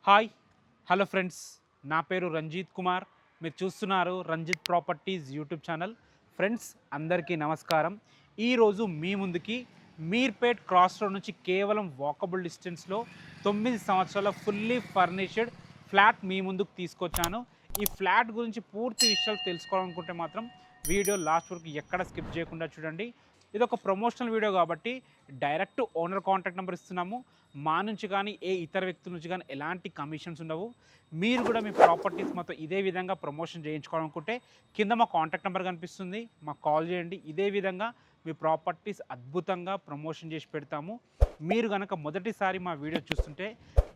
Hi hello friends, నా పేరు రంజిత్ కుమార్. మీరు చూస్తున్నారు Ranjith properties YouTube channel. Friends అందరికీ నమస్కారం. ఈరోజు మీ ముందుకి మీర్పేట్ క్రాస్ రోడ్ నుంచి కేవలం వాకబుల్ డిస్టెన్స్లో 9 సంవత్సరాల ఫుల్లీ ఫర్నిష్డ్ ఫ్లాట్ మీ ముందుకు తీసుకొచ్చాను. ఈ ఫ్లాట్ గురించి పూర్తి విషయాలు తెలుసుకోవాలనుకుంటే మాత్రం వీడియో లాస్ట్ వరకు ఎక్కడ స్కిప్ చేయకుండా చూడండి. ఇది ఒక ప్రమోషనల్ వీడియో కాబట్టి డైరెక్ట్ ఓనర్ కాంటాక్ట్ నెంబర్ ఇస్తున్నాము. మా నుంచి కానీ ఏ ఇతర వ్యక్తుల నుంచి కానీ ఎలాంటి కమిషన్స్ ఉండవు. మీరు కూడా మీ ప్రాపర్టీస్ మొత్తం ఇదే విధంగా ప్రమోషన్ చేయించుకోవాలనుకుంటే కింద మా కాంటాక్ట్ నెంబర్ కనిపిస్తుంది, మాకు కాల్ చేయండి. ఇదే విధంగా మీ ప్రాపర్టీస్ అద్భుతంగా ప్రమోషన్ చేసి పెడతాము. మీరు కనుక మొదటిసారి మా వీడియో చూస్తుంటే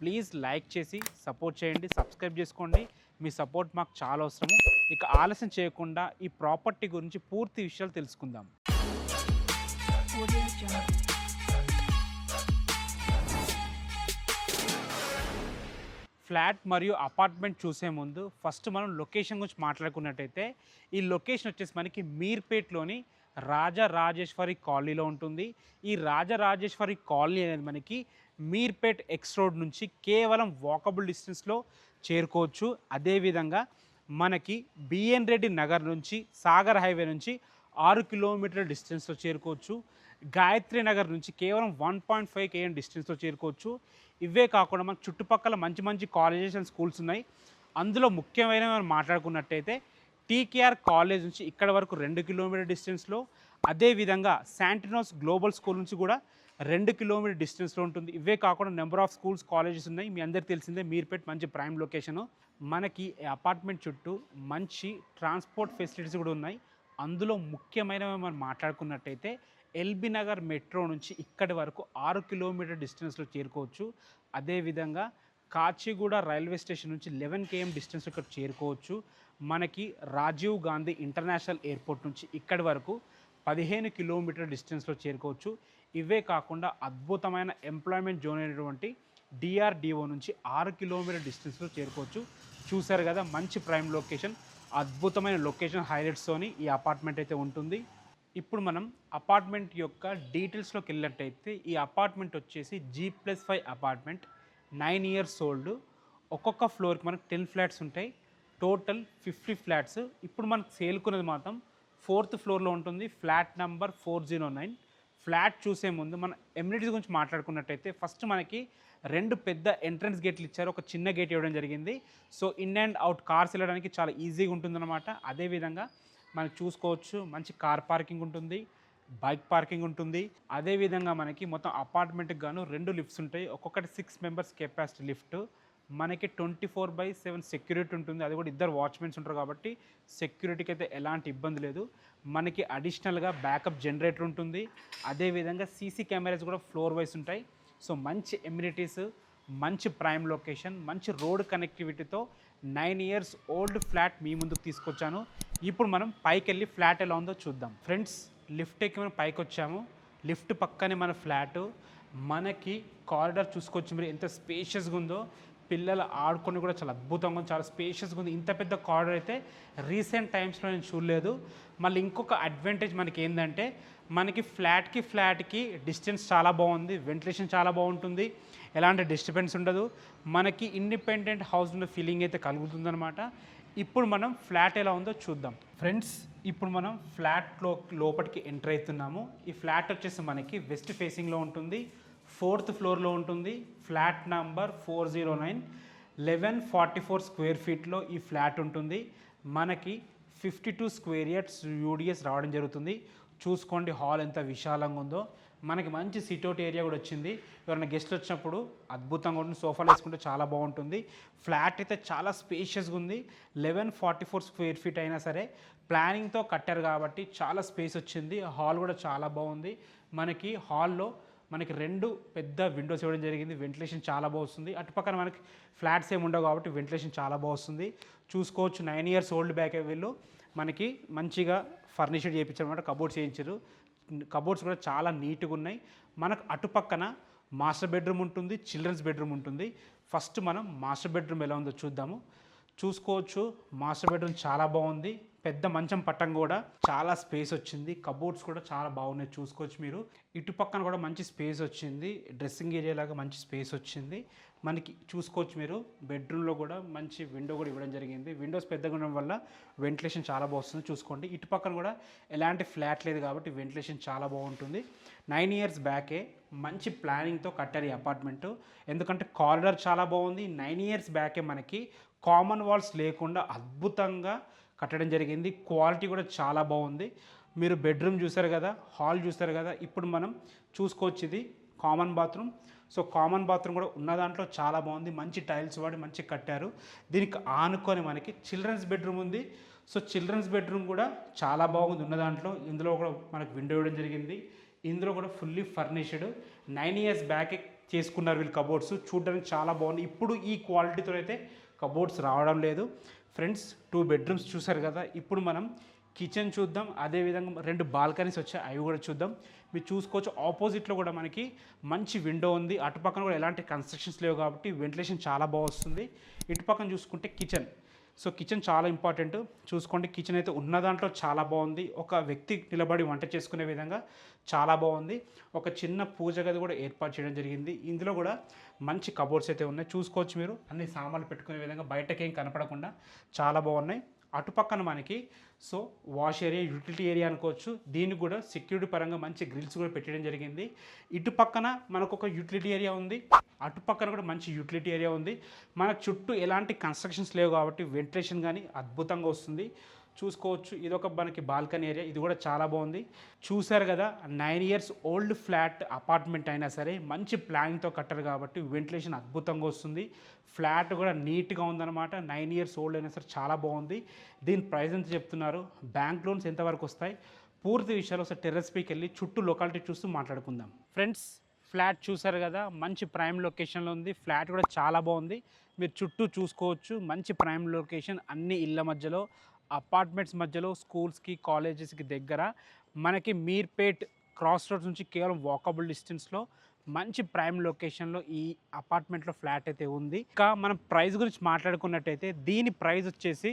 ప్లీజ్ లైక్ చేసి సపోర్ట్ చేయండి, సబ్స్క్రైబ్ చేసుకోండి. మీ సపోర్ట్ మాకు చాలా అవసరము. ఇక ఆలస్యం చేయకుండా ఈ ప్రాపర్టీ గురించి పూర్తి విషయాలు తెలుసుకుందాం. ఫ్లాట్ మరియు అపార్ట్మెంట్ చూసే ముందు ఫస్ట్ మనం లొకేషన్ గురించి మాట్లాడుకున్నట్టయితే ఈ లొకేషన్ వచ్చేసి మనకి మీర్పేట్లోని రాజరాజేశ్వరి కాలనీలో ఉంటుంది. ఈ రాజరాజేశ్వరి కాలనీ అనేది మనకి మీర్పేట్ ఎక్స్ రోడ్ నుంచి కేవలం వాకబుల్ డిస్టెన్స్లో చేరుకోవచ్చు. అదేవిధంగా మనకి బిఎన్ రెడ్డి నగర్ నుంచి సాగర్ హైవే నుంచి 6 కిలోమీటర్ల డిస్టెన్స్లో చేరుకోవచ్చు. గాయత్రి నగర్ నుంచి కేవలం 1.5 km డిస్టెన్స్లో చేరుకోవచ్చు. ఇవే కాకుండా మనకు చుట్టుపక్కల మంచి మంచి కాలేజెస్ అండ్ స్కూల్స్ ఉన్నాయి. అందులో ముఖ్యమైనవి మనం మాట్లాడుకున్నట్టయితే టీకేఆర్ కాలేజ్ నుంచి ఇక్కడ వరకు 2 కిలోమీటర్ డిస్టెన్స్లో, అదేవిధంగా శాంటినోస్ గ్లోబల్ స్కూల్ నుంచి కూడా 2 కిలోమీటర్ డిస్టెన్స్లో ఉంటుంది. ఇవే కాకుండా నెంబర్ ఆఫ్ స్కూల్స్ కాలేజెస్ ఉన్నాయి. మీ అందరికీ తెలిసిందే మీర్పేట్ మంచి ప్రైమ్ లొకేషను. మనకి అపార్ట్మెంట్ చుట్టూ మంచి ట్రాన్స్పోర్ట్ ఫెసిలిటీస్ కూడా ఉన్నాయి. అందులో ముఖ్యమైనవి మనం మాట్లాడుకున్నట్టయితే ఎల్బీ నగర్ మెట్రో నుంచి ఇక్కడి వరకు 6 కిలోమీటర్ డిస్టెన్స్లో చేరుకోవచ్చు. అదేవిధంగా కాచిగూడ రైల్వే స్టేషన్ నుంచి 11 km డిస్టెన్స్ ఇక్కడ చేరుకోవచ్చు. మనకి రాజీవ్ గాంధీ ఇంటర్నేషనల్ ఎయిర్పోర్ట్ నుంచి ఇక్కడి వరకు 15 కిలోమీటర్ డిస్టెన్స్లో చేరుకోవచ్చు. ఇవే కాకుండా అద్భుతమైన ఎంప్లాయ్మెంట్ జోన్ అయినటువంటి డిఆర్డిఓ నుంచి 6 కిలోమీటర్ డిస్టెన్స్లో చేరుకోవచ్చు. చూశారు కదా, మంచి ప్రైమ్ లొకేషన్, అద్భుతమైన లొకేషన్ హైలైట్స్తోని ఈ అపార్ట్మెంట్ అయితే ఉంటుంది. ఇప్పుడు మనం అపార్ట్మెంట్ యొక్క డీటెయిల్స్లోకి వెళ్ళినట్టయితే ఈ అపార్ట్మెంట్ వచ్చేసి G+5 అపార్ట్మెంట్, 9 years ఓల్డ్. ఒక్కొక్క ఫ్లోర్కి మనకు 10 ఫ్లాట్స్ ఉంటాయి. Total 50 flats. ఇప్పుడు మనకు సేల్కున్నది మాత్రం 4th ఫ్లోర్లో ఉంటుంది, ఫ్లాట్ నెంబర్ 409. ఫ్లాట్ చూసే ముందు మన ఎమ్యూనిటీస్ గురించి మాట్లాడుకున్నట్టయితే ఫస్ట్ మనకి 2 పెద్ద ఎంట్రన్స్ గేట్లు ఇచ్చారు, ఒక చిన్న గేట్ ఇవ్వడం జరిగింది. So in and out cars వెళ్ళడానికి చాలా ఈజీగా ఉంటుందన్నమాట. అదేవిధంగా మనకి చూసుకోవచ్చు మంచి కార్ పార్కింగ్ ఉంటుంది, బైక్ పార్కింగ్ ఉంటుంది. అదేవిధంగా మనకి మొత్తం అపార్ట్మెంట్కి గాను 2 లిఫ్ట్స్ ఉంటాయి. ఒక్కొక్కటి 6 members కెపాసిటీ లిఫ్ట్. మనకి 24/7 సెక్యూరిటీ ఉంటుంది. అది కూడా 2 వాచ్మెన్స్ ఉంటారు కాబట్టి సెక్యూరిటీకి అయితే ఎలాంటి ఇబ్బంది లేదు. మనకి అడిషనల్గా బ్యాకప్ జనరేటర్ ఉంటుంది. అదేవిధంగా సీసీ కెమెరాస్ కూడా ఫ్లోర్ వైస్ ఉంటాయి. సో మంచి ఎమ్యూనిటీస్, మంచి ప్రైమ్ లొకేషన్, మంచి రోడ్ కనెక్టివిటీతో 9 years ఓల్డ్ ఫ్లాట్ మీ ముందుకు తీసుకొచ్చాను. ఇప్పుడు మనం పైకి వెళ్ళి ఫ్లాట్ ఎలా ఉందో చూద్దాం. ఫ్రెండ్స్, లిఫ్ట్ ఎక్కి మనం పైకి వచ్చాము. లిఫ్ట్ పక్కనే మన ఫ్లాటు. మనకి కారిడార్ చూసుకోవచ్చు మీరు ఎంత స్పేషియస్గా ఉందో. పిల్లలు ఆడుకొని కూడా చాలా అద్భుతంగా ఉంది, చాలా స్పేషియస్గా ఉంది. ఇంత పెద్ద కారిడార్ అయితే రీసెంట్ టైమ్స్లో నేను చూడలేదు. మళ్ళీ ఇంకొక అడ్వాంటేజ్ మనకి ఏంటంటే మనకి ఫ్లాట్కి డిస్టెన్స్ చాలా బాగుంది, వెంటిలేషన్ చాలా బాగుంటుంది, ఎలాంటి డిస్టర్బెన్స్ ఉండదు. మనకి ఇండిపెండెంట్ హౌస్ ఉన్న ఫీలింగ్ అయితే కలుగుతుందన్నమాట. ఇప్పుడు మనం ఫ్లాట్ ఎలా ఉందో చూద్దాం. ఫ్రెండ్స్, ఇప్పుడు మనం లోపలికి ఎంటర్ అవుతున్నాము. ఈ ఫ్లాట్ వచ్చేసి మనకి వెస్ట్ ఫేసింగ్లో ఉంటుంది, 4th ఫ్లోర్లో ఉంటుంది. ఫ్లాట్ నంబర్ 409, 1144 స్క్వేర్ ఫీట్లో ఈ ఫ్లాట్ ఉంటుంది. మనకి 52 స్క్వేర్ యార్డ్స్ యూడిఎస్ రావడం జరుగుతుంది. చూసుకోండి హాల్ ఎంత విశాలంగా ఉందో. మనకి మంచి సిట్అవుట్ ఏరియా కూడా వచ్చింది. ఎవరైనా గెస్ట్లు వచ్చినప్పుడు అద్భుతంగా ఉంటుంది, సోఫాలు వేసుకుంటే చాలా బాగుంటుంది. ఫ్లాట్ అయితే చాలా స్పేషియస్గా ఉంది. 1144 స్క్వేర్ ఫీట్ అయినా సరే ప్లానింగ్తో కట్టారు కాబట్టి చాలా స్పేస్ వచ్చింది. హాల్ కూడా చాలా బాగుంది. మనకి హాల్లో మనకి 2 పెద్ద విండోస్ ఇవ్వడం జరిగింది. వెంటిలేషన్ చాలా బాగుంది. అటుపక్కన మనకి ఫ్లాట్స్ ఏమి ఉండవు కాబట్టి వెంటిలేషన్ చాలా బాగుంది. చూసుకోవచ్చు 9 years ఓల్డ్ బ్యాక్ వీళ్ళు మనకి మంచిగా ఫర్నిచర్ చేయించారు అనమాట. కబోర్డ్స్ చేయించారు. కబోర్డ్స్ కూడా చాలా నీట్గా ఉన్నాయి. మనకు అటుపక్కన మాస్టర్ బెడ్రూమ్ ఉంటుంది, చిల్డ్రన్స్ బెడ్రూమ్ ఉంటుంది. ఫస్ట్ మనం మాస్టర్ బెడ్రూమ్ ఎలా ఉందో చూద్దాము. చూసుకోవచ్చు మాస్టర్ బెడ్రూమ్ చాలా బాగుంది. పెద్ద మంచం పట్టం కూడా చాలా స్పేస్ వచ్చింది. కబోర్డ్స్ కూడా చాలా బాగున్నాయి, చూసుకోవచ్చు మీరు. ఇటు పక్కన కూడా మంచి స్పేస్ వచ్చింది. డ్రెస్సింగ్ ఏరియా లాగా మంచి స్పేస్ వచ్చింది. మనకి చూసుకోవచ్చు మీరు బెడ్రూమ్లో కూడా మంచి విండో కూడా ఇవ్వడం జరిగింది. విండోస్ పెద్దగా ఉండడం వల్ల వెంటిలేషన్ చాలా బాగుంటుంది. చూసుకోండి ఇటు పక్కన కూడా ఎలాంటి ఫ్లాట్ లేదు కాబట్టి వెంటిలేషన్ చాలా బాగుంటుంది. 9 ఇయర్స్ బ్యాకే మంచి ప్లానింగ్తో కట్టారు ఈ అపార్ట్మెంటు. ఎందుకంటే కారిడార్ చాలా బాగుంది. 9 ఇయర్స్ బ్యాకే మనకి కామన్ వాల్స్ లేకుండా అద్భుతంగా కట్టడం జరిగింది. క్వాలిటీ కూడా చాలా బాగుంది. మీరు బెడ్రూమ్ చూసారు కదా, హాల్ చూసారు కదా. ఇప్పుడు మనం చూసుకోవచ్చు ఇది common bathroom. So common bathroom కూడా ఉన్న దాంట్లో చాలా బాగుంది. మంచి టైల్స్ వాడి మంచి కట్టారు. దీనికి ఆనుకొని మనకి చిల్డ్రన్స్ బెడ్రూమ్ ఉంది. సో చిల్డ్రన్స్ బెడ్రూమ్ కూడా చాలా బాగుంది ఉన్న దాంట్లో. ఇందులో కూడా మనకు విండో ఇవ్వడం జరిగింది. ఇందులో కూడా ఫుల్లీ ఫర్నిష్డ్. 9 ఇయర్స్ బ్యాకే చేసుకున్నారు వీళ్ళు కబోర్డ్స్. చూడడానికి చాలా బాగుంది. ఇప్పుడు ఈ క్వాలిటీతో అయితే కబోర్డ్స్ రావడం లేదు. ఫ్రెండ్స్ 2 బెడ్రూమ్స్ చూసారు కదా. ఇప్పుడు మనం కిచెన్ చూద్దాం. అదేవిధంగా 2 బాల్కనీస్ వచ్చాయి, అవి కూడా చూద్దాం. మీరు చూసుకోవచ్చు ఆపోజిట్లో కూడా మనకి మంచి విండో ఉంది. అటుపక్కన కూడా ఎలాంటి కన్స్ట్రక్షన్స్ లేవు కాబట్టి వెంటిలేషన్ చాలా బాగా వస్తుంది. ఇటు పక్కన చూసుకుంటే కిచెన్. సో కిచెన్ చాలా ఇంపార్టెంట్. చూసుకోండి కిచెన్ అయితే ఉన్న దాంట్లో చాలా బాగుంది. ఒక వ్యక్తి నిలబడి వంట చేసుకునే విధంగా చాలా బాగుంది. ఒక చిన్న పూజ గది కూడా ఏర్పాటు చేయడం జరిగింది. ఇందులో కూడా మంచి కబోర్డ్స్ అయితే ఉన్నాయి. చూసుకోవచ్చు మీరు అన్ని సామాన్లు పెట్టుకునే విధంగా బయటకేం కనపడకుండా చాలా బాగున్నాయి. అటుపక్కన మనకి so wash area, utility area అనుకోవచ్చు. దీనికి కూడా సెక్యూరిటీ పరంగా మంచి గ్రిల్స్ కూడా పెట్టడం జరిగింది. ఇటు పక్కన మనకు ఒక యూటిలిటీ ఏరియా ఉంది. అటుపక్కన కూడా మంచి యూటిలిటీ ఏరియా ఉంది. మన చుట్టూ ఎలాంటి కన్స్ట్రక్షన్స్ లేవు కాబట్టి వెంటిలేషన్ కానీ అద్భుతంగా వస్తుంది. చూసుకోవచ్చు ఇదొక మనకి బాల్కనీ ఏరియా. ఇది కూడా చాలా బాగుంది. చూసారు కదా 9 ఇయర్స్ ఓల్డ్ ఫ్లాట్ అపార్ట్మెంట్ అయినా సరే మంచి ప్లానింగ్తో కట్టారు కాబట్టి వెంటిలేషన్ అద్భుతంగా వస్తుంది. ఫ్లాట్ కూడా నీట్గా ఉందన్నమాట. 9 ఇయర్స్ ఓల్డ్ అయినా సరే చాలా బాగుంది. దీని ప్రైస్ ఎంత చెప్తున్నారు, బ్యాంక్ లోన్స్ ఎంతవరకు వస్తాయి, పూర్తి విషయాలు ఒకసారి టెర్రస్ పైకి వెళ్ళి చుట్టూ లొకాలిటీ చూస్తూ మాట్లాడుకుందాం. ఫ్రెండ్స్ ఫ్లాట్ చూసారు కదా, మంచి ప్రైమ్ లొకేషన్లో ఉంది. ఫ్లాట్ కూడా చాలా బాగుంది. మీరు చుట్టూ చూసుకోవచ్చు మంచి ప్రైమ్ లొకేషన్. అన్ని ఇళ్ళ మధ్యలో, అపార్ట్మెంట్స్ మధ్యలో, స్కూల్స్కి కాలేజెస్కి దగ్గర మనకి మీర్పేట్ క్రాస్ రోడ్స్ నుంచి కేవలం వాకబుల్ డిస్టెన్స్లో మంచి ప్రైమ్ లొకేషన్లో ఈ అపార్ట్మెంట్లో ఫ్లాట్ అయితే ఉంది. ఇంకా మనం ప్రైస్ గురించి మాట్లాడుకున్నట్టయితే దీని ప్రైస్ వచ్చేసి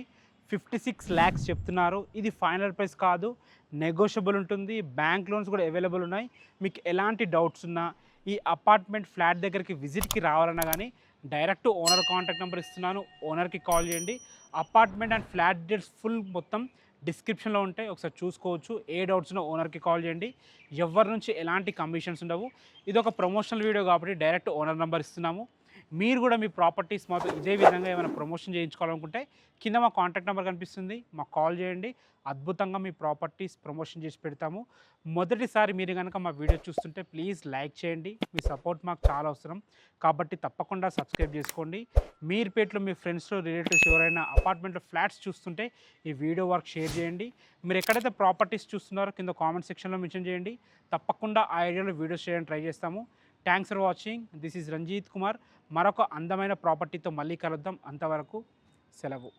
56 lakhs చెప్తున్నారు. ఇది ఫైనల్ ప్రైస్ కాదు, నెగోషియబుల్ ఉంటుంది. బ్యాంక్ లోన్స్ కూడా అవైలబుల్ ఉన్నాయి. మీకు ఎలాంటి డౌట్స్ ఉన్నా ఈ అపార్ట్మెంట్ ఫ్లాట్ దగ్గరికి విజిట్కి రావాలన్నా కానీ డైరెక్ట్ ఓనర్ కాంటాక్ట్ నెంబర్ ఇస్తున్నాను, ఓనర్కి కాల్ చేయండి. Apartment and flat details full మొత్తం డిస్క్రిప్షన్లో ఉంటాయి, ఒకసారి చూసుకోవచ్చు. ఏ డౌట్స్ ఉన్నా ఓనర్కి కాల్ చేయండి. ఎవరి నుంచి ఎలాంటి కమిషన్స్ ఉండవు. ఇది ఒక ప్రమోషనల్ వీడియో కాబట్టి డైరెక్ట్ ఓనర్ నెంబర్ ఇస్తున్నాము. మీరు కూడా మీ ప్రాపర్టీస్ మాతో ఇదే విధంగా ఏమైనా ప్రమోషన్ చేయించుకోవాలనుకుంటే కింద మా కాంటాక్ట్ నెంబర్ కనిపిస్తుంది, మాకు కాల్ చేయండి. అద్భుతంగా మీ ప్రాపర్టీస్ ప్రమోషన్ చేసి పెడతాము. మొదటిసారి మీరు కనుక మా వీడియో చూస్తుంటే ప్లీజ్ లైక్ చేయండి. మీ సపోర్ట్ మాకు చాలా అవసరం కాబట్టి తప్పకుండా సబ్స్క్రైబ్ చేసుకోండి. మీర్పేట్లో మీ ఫ్రెండ్స్లో, రిలేటివ్స్ ఎవరైనా అపార్ట్మెంట్లో ఫ్లాట్స్ చూస్తుంటే ఈ వీడియో వర్క్ షేర్ చేయండి. మీరు ఎక్కడైతే ప్రాపర్టీస్ చూస్తున్నారో కింద కామెంట్ సెక్షన్లో మెన్షన్ చేయండి. తప్పకుండా ఆ ఏరియాలో వీడియోస్ చేయడానికి ట్రై చేస్తాము. Thanks for watching. This is Ranjith Kumar. మరొక అందమైన ప్రాపర్టీతో మళ్ళీ కలుద్దాం. అంతవరకు సెలవు.